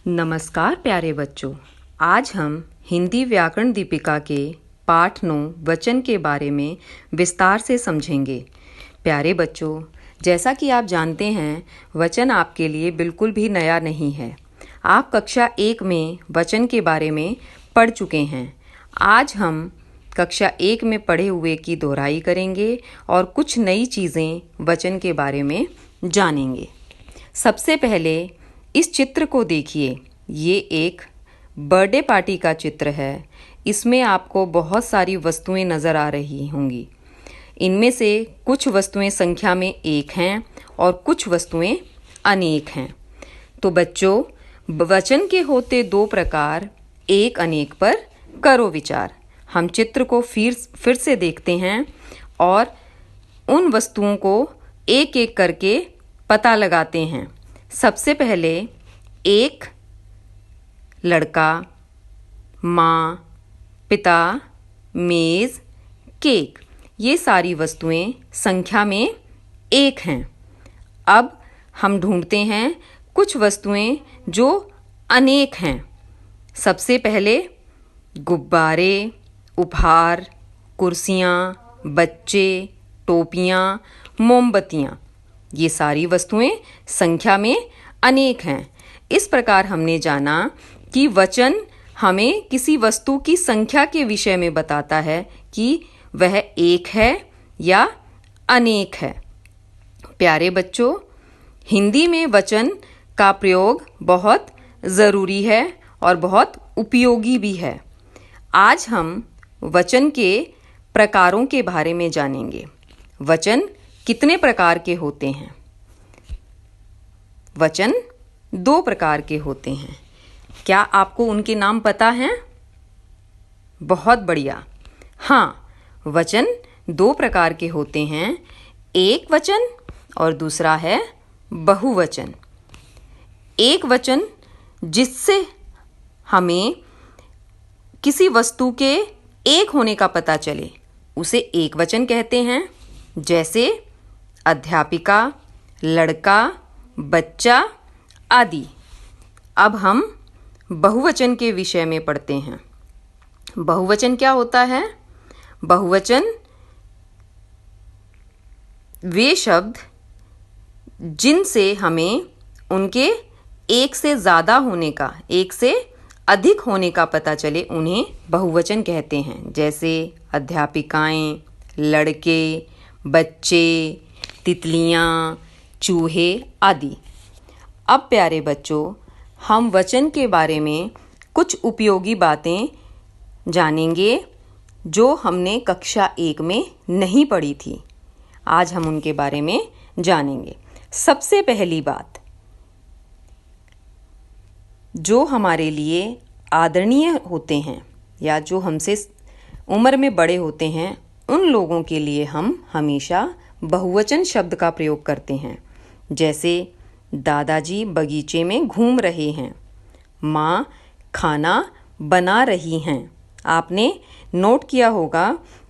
नमस्कार प्यारे बच्चों। आज हम हिंदी व्याकरण दीपिका के पाठ 9 वचन के बारे में विस्तार से समझेंगे। प्यारे बच्चों, जैसा कि आप जानते हैं, वचन आपके लिए बिल्कुल भी नया नहीं है। आप कक्षा 1 में वचन के बारे में पढ़ चुके हैं। आज हम कक्षा 1 में पढ़े हुए की दोहराई करेंगे और कुछ नई चीज़ें वचन के बारे में जानेंगे। सबसे पहले इस चित्र को देखिए। ये एक बर्थडे पार्टी का चित्र है। इसमें आपको बहुत सारी वस्तुएं नज़र आ रही होंगी। इनमें से कुछ वस्तुएं संख्या में 1 हैं और कुछ वस्तुएं अनेक हैं। तो बच्चों, वचन के होते 2 प्रकार, एक अनेक पर करो विचार। हम चित्र को फिर से देखते हैं और उन वस्तुओं को एक एक करके पता लगाते हैं। सबसे पहले एक लड़का, माँ, पिता, मेज़, केक, ये सारी वस्तुएं संख्या में 1 हैं। अब हम ढूंढते हैं कुछ वस्तुएं जो अनेक हैं। सबसे पहले गुब्बारे, उपहार, कुर्सियाँ, बच्चे, टोपियाँ, मोमबत्तियाँ, ये सारी वस्तुएं संख्या में अनेक हैं। इस प्रकार हमने जाना कि वचन हमें किसी वस्तु की संख्या के विषय में बताता है कि वह एक है या अनेक है। प्यारे बच्चों, हिंदी में वचन का प्रयोग बहुत ज़रूरी है और बहुत उपयोगी भी है। आज हम वचन के प्रकारों के बारे में जानेंगे। वचन कितने प्रकार के होते हैं? वचन 2 प्रकार के होते हैं। क्या आपको उनके नाम पता हैं? बहुत बढ़िया। हाँ, वचन 2 प्रकार के होते हैं, एक वचन और दूसरा है बहुवचन। एक वचन जिससे हमें किसी वस्तु के एक होने का पता चले, उसे एक वचन कहते हैं। जैसे अध्यापिका, लड़का, बच्चा आदि। अब हम बहुवचन के विषय में पढ़ते हैं। बहुवचन क्या होता है? बहुवचन वे शब्द जिनसे हमें उनके एक से ज़्यादा होने का, एक से अधिक होने का पता चले, उन्हें बहुवचन कहते हैं। जैसे अध्यापिकाएं, लड़के, बच्चे, तितलियां, चूहे आदि। अब प्यारे बच्चों, हम वचन के बारे में कुछ उपयोगी बातें जानेंगे जो हमने कक्षा 1 में नहीं पढ़ी थी। आज हम उनके बारे में जानेंगे। सबसे पहली बात, जो हमारे लिए आदरणीय होते हैं या जो हमसे उम्र में बड़े होते हैं, उन लोगों के लिए हम हमेशा बहुवचन शब्द का प्रयोग करते हैं। जैसे दादाजी बगीचे में घूम रहे हैं, माँ खाना बना रही हैं। आपने नोट किया होगा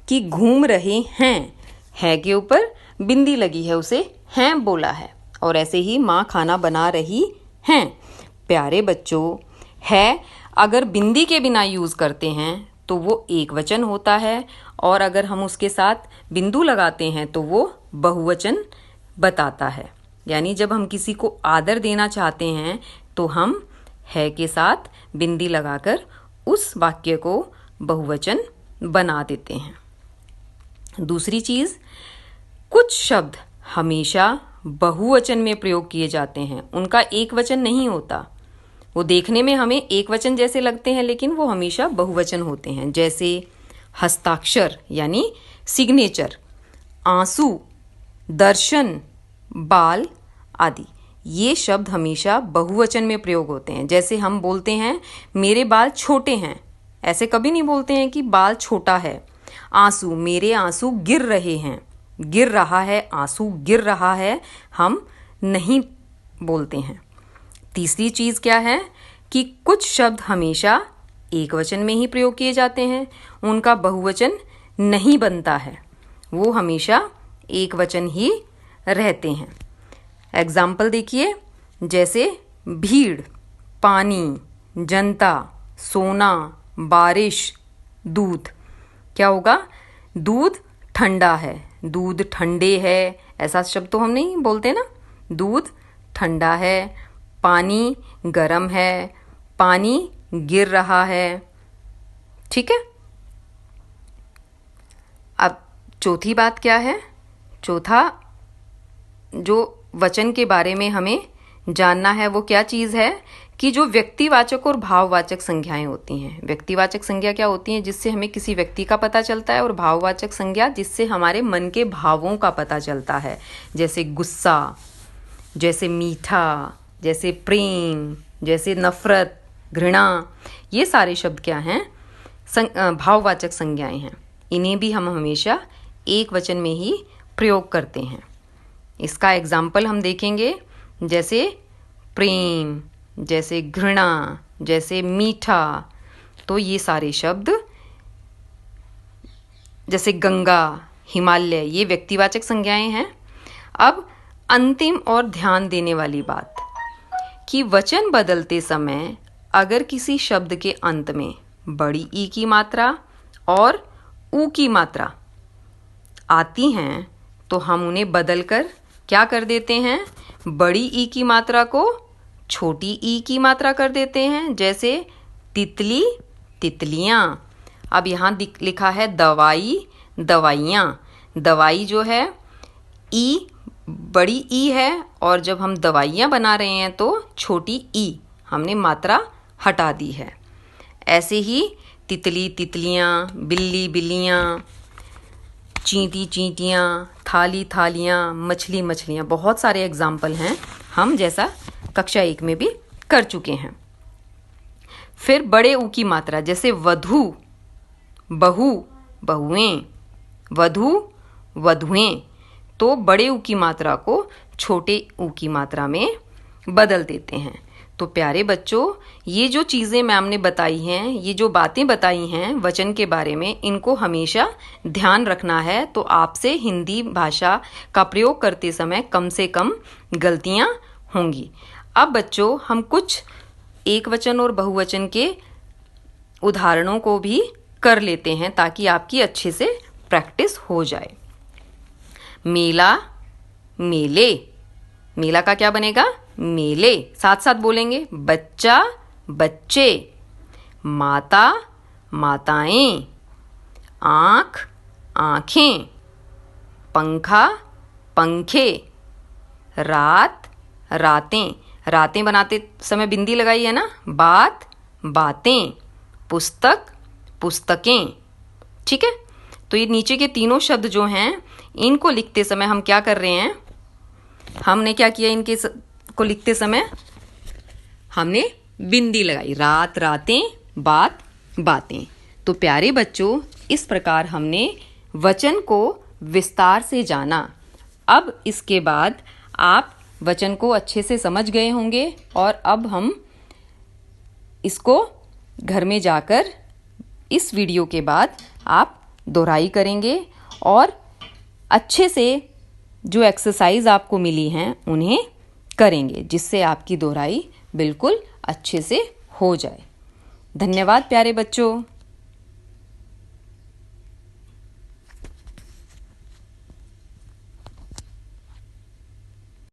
कि घूम रहे हैं, है के ऊपर बिंदी लगी है, उसे हैं बोला है। और ऐसे ही माँ खाना बना रही हैं। प्यारे बच्चों, है अगर बिंदी के बिना यूज़ करते हैं तो वो एक वचन होता है, और अगर हम उसके साथ बिंदु लगाते हैं तो वो बहुवचन बताता है। यानी जब हम किसी को आदर देना चाहते हैं तो हम है के साथ बिंदी लगाकर उस वाक्य को बहुवचन बना देते हैं। दूसरी चीज़, कुछ शब्द हमेशा बहुवचन में प्रयोग किए जाते हैं, उनका एक वचन नहीं होता। वो देखने में हमें एक वचन जैसे लगते हैं, लेकिन वो हमेशा बहुवचन होते हैं। जैसे हस्ताक्षर यानी सिग्नेचर, आंसू, दर्शन, बाल आदि। ये शब्द हमेशा बहुवचन में प्रयोग होते हैं। जैसे हम बोलते हैं मेरे बाल छोटे हैं, ऐसे कभी नहीं बोलते हैं कि बाल छोटा है। आंसू, मेरे आंसू गिर रहे हैं, गिर रहा है, आंसू गिर रहा है, हम नहीं बोलते हैं। तीसरी चीज़ क्या है कि कुछ शब्द हमेशा एक वचन में ही प्रयोग किए जाते हैं, उनका बहुवचन नहीं बनता है, वो हमेशा एक वचन ही रहते हैं। एग्जाम्पल देखिए, जैसे भीड़, पानी, जनता, सोना, बारिश, दूध। क्या होगा? दूध ठंडा है, दूध ठंडे है, ऐसा शब्द तो हम नहीं बोलते ना। दूध ठंडा है, पानी गर्म है, पानी गिर रहा है। ठीक है। अब चौथी बात क्या है? चौथा जो वचन के बारे में हमें जानना है वो क्या चीज़ है कि जो व्यक्तिवाचक और भाववाचक संज्ञाएं होती हैं। व्यक्तिवाचक संज्ञा क्या होती हैं? जिससे हमें किसी व्यक्ति का पता चलता है, और भाववाचक संज्ञा जिससे हमारे मन के भावों का पता चलता है। जैसे गुस्सा, जैसे मीठा, जैसे प्रेम, जैसे नफरत, घृणा। ये सारे शब्द क्या हैं? भाववाचक संज्ञाएं हैं। इन्हें भी हम हमेशा एक वचन में ही प्रयोग करते हैं। इसका एग्जाम्पल हम देखेंगे, जैसे प्रेम, जैसे घृणा, जैसे मीठा। तो ये सारे शब्द, जैसे गंगा, हिमालय, ये व्यक्तिवाचक संज्ञाएं हैं। अब अंतिम और ध्यान देने वाली बात कि वचन बदलते समय अगर किसी शब्द के अंत में बड़ी ई की मात्रा और ऊ की मात्रा आती हैं तो हम उन्हें बदलकर क्या कर देते हैं? बड़ी ई की मात्रा को छोटी ई की मात्रा कर देते हैं। जैसे तितली, तितलियाँ। अब यहाँ लिखा है दवाई, दवाइयाँ। दवाई जो है ई बड़ी ई है, और जब हम दवाइयाँ बना रहे हैं तो छोटी ई हमने मात्रा हटा दी है। ऐसे ही तितली, तितलियाँ, बिल्ली, बिल्लियाँ, चींटी, चींटियाँ, थाली, थालियाँ, मछली, मछलियाँ। बहुत सारे एग्जाम्पल हैं, हम जैसा कक्षा 1 में भी कर चुके हैं। फिर बड़े ऊ की मात्रा, जैसे वधू, बहू, बहुएं, वधू, वधुएं। तो बड़े ऊ की मात्रा को छोटे ऊ की मात्रा में बदल देते हैं। तो प्यारे बच्चों, ये जो चीज़ें मैम ने बताई हैं, ये जो बातें बताई हैं वचन के बारे में, इनको हमेशा ध्यान रखना है। तो आपसे हिंदी भाषा का प्रयोग करते समय कम से कम गलतियाँ होंगी। अब बच्चों, हम कुछ एक वचन और बहुवचन के उदाहरणों को भी कर लेते हैं ताकि आपकी अच्छे से प्रैक्टिस हो जाए। मेला, मेले। मेला का क्या बनेगा? मेले। साथ साथ बोलेंगे। बच्चा, बच्चे। माता, माताएं। आँख, आँखें। पंखा, पंखे। रात, रातें। रातें बनाते समय बिंदी लगाई है ना। बात, बातें। पुस्तक, पुस्तकें। ठीक है। तो ये नीचे के तीनों शब्द जो हैं, इनको लिखते समय हम क्या कर रहे हैं? हमने क्या किया? इनके को लिखते समय हमने बिंदी लगाई। रात, रातें, बात, बातें। तो प्यारे बच्चों, इस प्रकार हमने वचन को विस्तार से जाना। अब इसके बाद आप वचन को अच्छे से समझ गए होंगे, और अब हम इसको घर में जाकर इस वीडियो के बाद आप दोहराई करेंगे, और अच्छे से जो एक्सरसाइज आपको मिली हैं उन्हें करेंगे, जिससे आपकी दोहराई बिल्कुल अच्छे से हो जाए। धन्यवाद प्यारे बच्चों।